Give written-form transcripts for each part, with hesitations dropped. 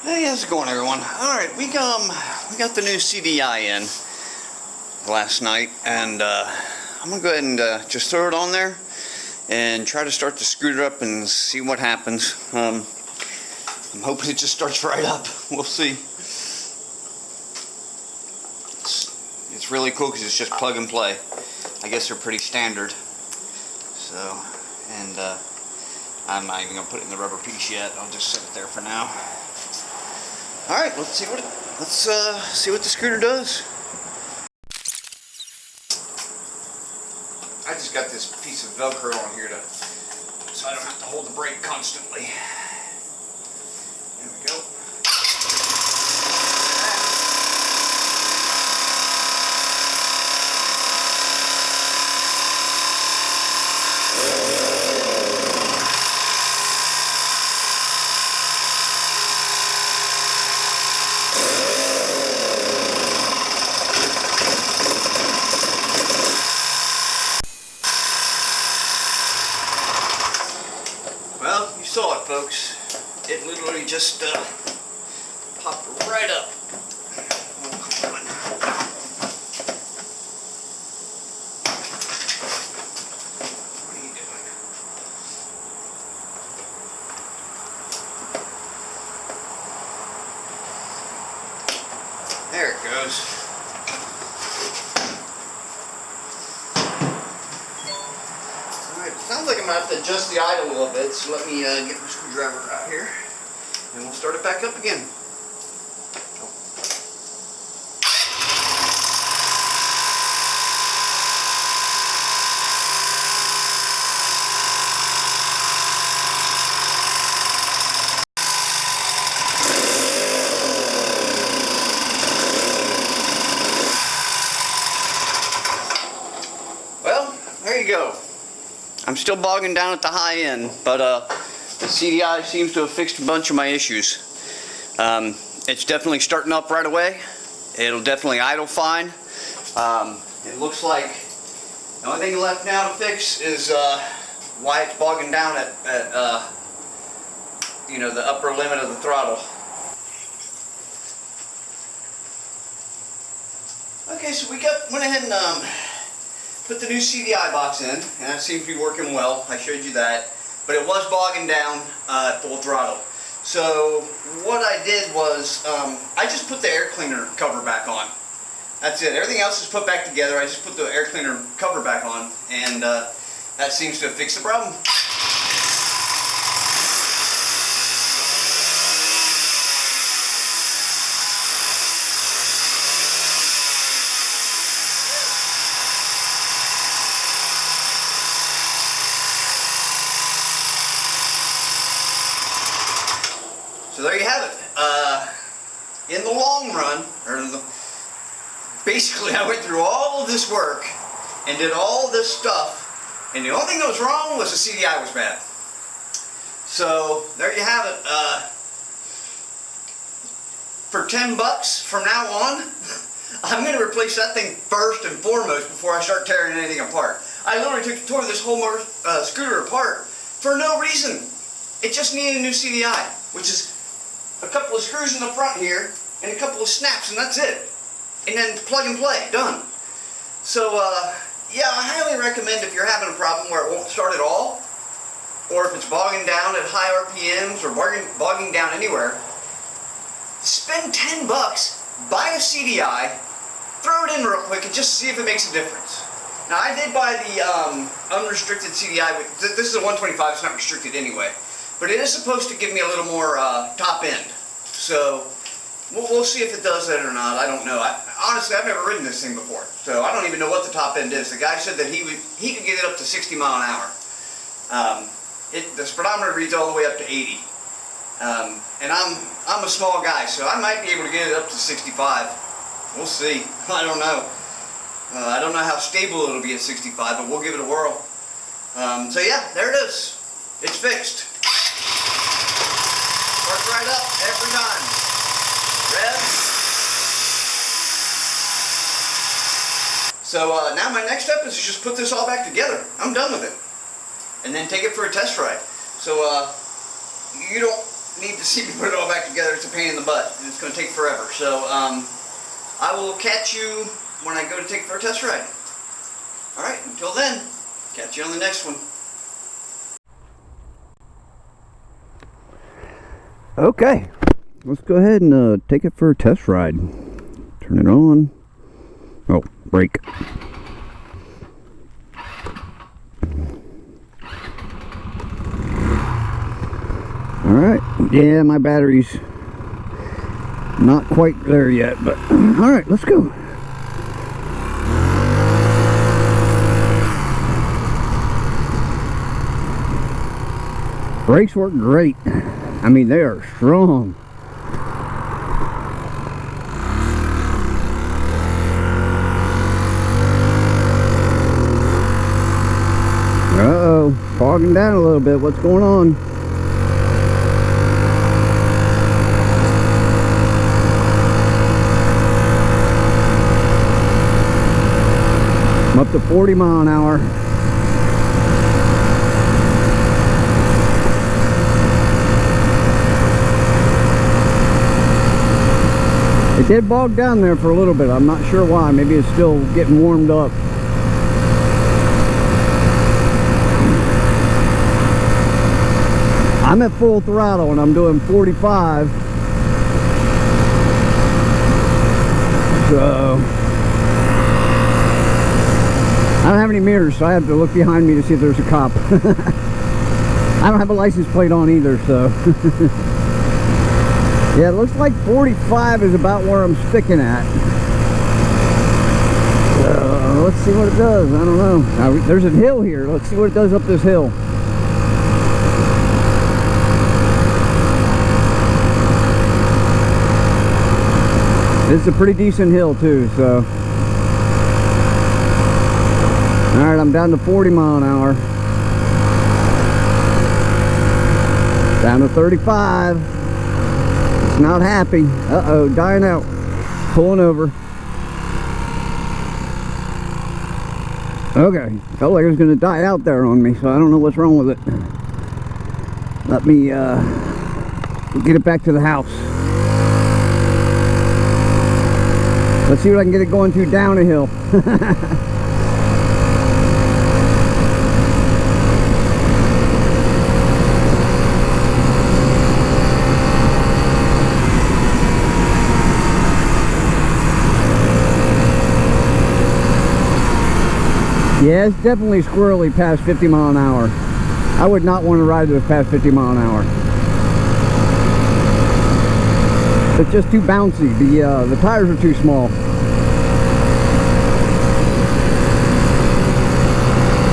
Hey, how's it going, everyone? All right, we got the new CDI in last night, and I'm gonna go ahead and just throw it on there and try to start the scooter up and see what happens. I'm hoping it just starts right up. We'll see. It's really cool because it's just plug and play. I guess they're pretty standard. So, and I'm not even gonna put it in the rubber piece yet. I'll just set it there for now. All right, let's see what the scooter does. I just got this piece of Velcro on here so I don't have to hold the brake constantly. There we go. Well, you saw it, folks. It literally just popped right up. Oh, come on. What are you doing? There it goes. Sounds like I'm going to have to adjust the idle a little bit, so let me get my screwdriver out here, and we'll start it back up again. Well, there you go. I'm still bogging down at the high end, but the CDI seems to have fixed a bunch of my issues. It's definitely starting up right away. It'll definitely idle fine. It looks like the only thing left now to fix is why it's bogging down at you know, the upper limit of the throttle. Okay, so we went ahead and put the new CDI box in, and that seems to be working well. I showed you that, but it was bogging down at full throttle. So what I did was I just put the air cleaner cover back on. That's it. Everything else is put back together. I just put the air cleaner cover back on, and that seems to have fixed the problem. So there you have it. In the long run, basically I went through all of this work and did all this stuff, and the only thing that was wrong was the CDI was bad. So there you have it. For 10 bucks from now on, I'm going to replace that thing first and foremost before I start tearing anything apart. I literally tore this whole scooter apart for no reason. It just needed a new CDI, which is a couple of screws in the front here and a couple of snaps, and that's it. And then plug and play, done. So yeah, I highly recommend, if you're having a problem where it won't start at all, or if it's bogging down at high RPMs or bogging down anywhere, spend 10 bucks, buy a CDI, throw it in real quick and just see if it makes a difference. Now I did buy the unrestricted CDI. This is a 125, it's not restricted anyway. But it is supposed to give me a little more top end. So we'll see if it does that or not. I don't know. Honestly, I've never ridden this thing before, so I don't even know what the top end is. The guy said that he could get it up to 60 mile an hour. The speedometer reads all the way up to 80. And I'm a small guy, so I might be able to get it up to 65. We'll see. I don't know. I don't know how stable it'll be at 65, but we'll give it a whirl. So yeah, there it is. It's fixed. Works right up every time. Rev. So now my next step is to just put this all back together. I'm done with it. And then take it for a test ride. So you don't need to see me put it all back together. It's a pain in the butt, and it's going to take forever. So I will catch you when I go to take it for a test ride. Alright, until then, catch you on the next one. Okay, let's go ahead and take it for a test ride. Turn it on. Oh, brake. Alright, yeah, my battery's not quite there yet, but alright, let's go. Brakes work great. I mean, they are strong. Uh-oh, fogging down a little bit. What's going on? I'm up to 40 mile an hour. It did bog down there for a little bit. I'm not sure why. Maybe it's still getting warmed up. I'm at full throttle and I'm doing 45. So I don't have any mirrors, so I have to look behind me to see if there's a cop. I don't have a license plate on either, so yeah, it looks like 45 is about where I'm sticking at. Let's see what it does. I don't know. Now, there's a hill here. Let's see what it does up this hill. This is a pretty decent hill too, so. Alright, I'm down to 40 mile an hour. Down to 35. It's not happy. Uh-oh, dying out. Pulling over. Okay, felt like it was going to die out there on me, so I don't know what's wrong with it. Let me get it back to the house. Let's see what I can get it going to down a hill. Yeah, it's definitely squirrely past 50 mile an hour. I would not want to ride this past 50 mile an hour. It's just too bouncy. The tires are too small.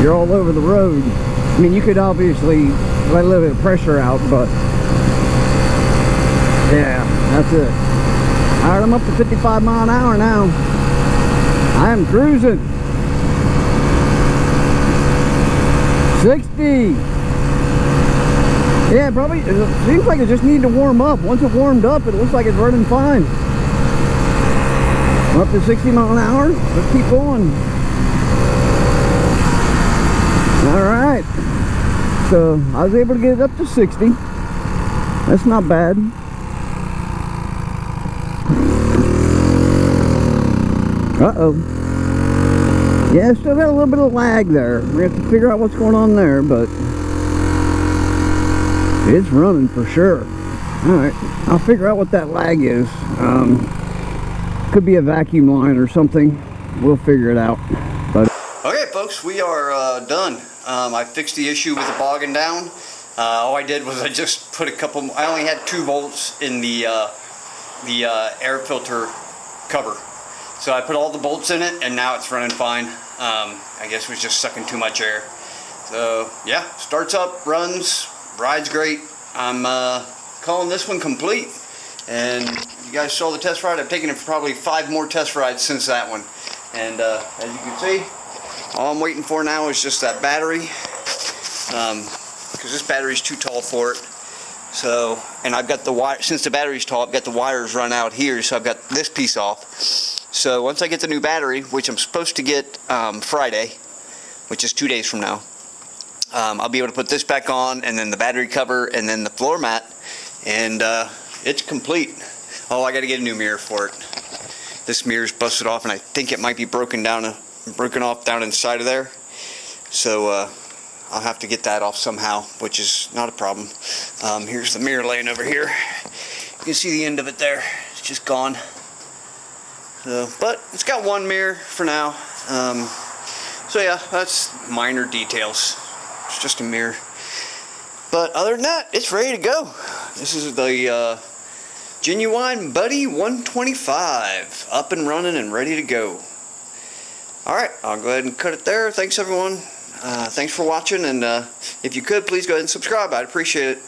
You're all over the road. I mean, you could obviously let a little bit of pressure out, but yeah, that's it. Alright, I'm up to 55 mile an hour now. I am cruising. 60. Yeah, probably, it seems like it just needed to warm up. Once it warmed up, it looks like it's running fine. I'm up to 60 mile an hour. Let's keep going. Alright. So, I was able to get it up to 60. That's not bad. Uh-oh. Yeah, still got a little bit of lag there. We have to figure out what's going on there, but it's running for sure. Alright, I'll figure out what that lag is. Could be a vacuum line or something. We'll figure it out. But okay, folks, we are done. I fixed the issue with the bogging down. All I did was I just put a couple. I only had 2 bolts in the air filter cover, so I put all the bolts in it, and now it's running fine. I guess it was just sucking too much air. So yeah, starts up, runs, rides great. I'm calling this one complete. And you guys saw the test ride. I've taken it for probably 5 more test rides since that one. And as you can see, all I'm waiting for now is just that battery, because this battery's too tall for it. So, and I've got the wire, since the battery's tall, I've got the wires run out here, so I've got this piece off. So once I get the new battery, which I'm supposed to get Friday, which is 2 days from now, I'll be able to put this back on, and then the battery cover, and then the floor mat, and it's complete. Oh, I got to get a new mirror for it. This mirror's busted off, and I think it might be broken off down inside of there. So I'll have to get that off somehow, which is not a problem. Here's the mirror laying over here. You can see the end of it there. It's just gone. So, but it's got one mirror for now. So yeah, that's minor details. It's just a mirror. But other than that, it's ready to go. This is the Genuine Buddy 125, up and running and ready to go. Alright, I'll go ahead and cut it there. Thanks everyone. Thanks for watching, and if you could, please go ahead and subscribe. I'd appreciate it.